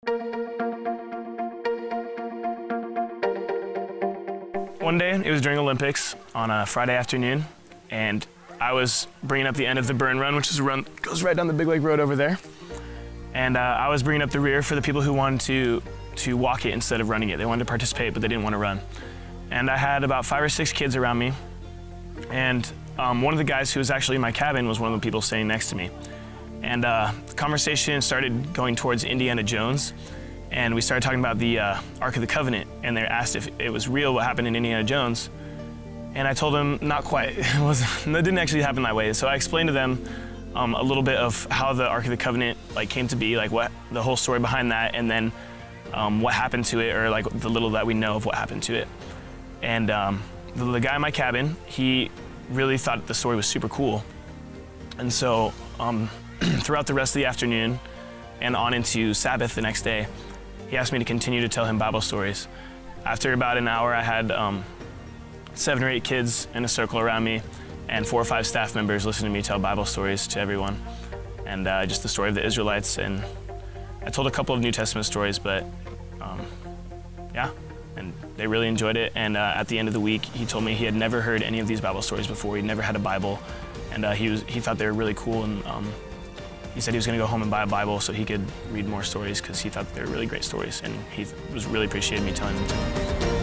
One day, it was during Olympics on a Friday afternoon, and I was bringing up the end of the Burn Run, which is a run that goes right down the Big Lake Road over there. And I was bringing up the rear for the people who wanted to walk it instead of running it. They wanted to participate, but they didn't want to run. And I had about 5 or 6 kids around me, and one of the guys who was actually in my cabin was one of the people staying next to me. And the conversation started going towards Indiana Jones, and we started talking about the Ark of the Covenant, and they asked if it was real what happened in Indiana Jones. And I told them not quite. It didn't actually happen that way. So I explained to them a little bit of how the Ark of the Covenant came to be, what the whole story behind that, and then what happened to it, or the little that we know of what happened to it. And the guy in my cabin, he really thought the story was super cool. And so throughout the rest of the afternoon and on into Sabbath the next day, he asked me to continue to tell him Bible stories. After about an hour, I had 7 or 8 kids in a circle around me and 4 or 5 staff members listening to me tell Bible stories to everyone. And just the story of the Israelites. And I told a couple of New Testament stories, but yeah, and they really enjoyed it. And at the end of the week, he told me he had never heard any of these Bible stories before. He'd never had a Bible, and he thought they were really cool. And he said he was going to go home and buy a Bible so he could read more stories because he thought they were really great stories, and he was really appreciated me telling them to him.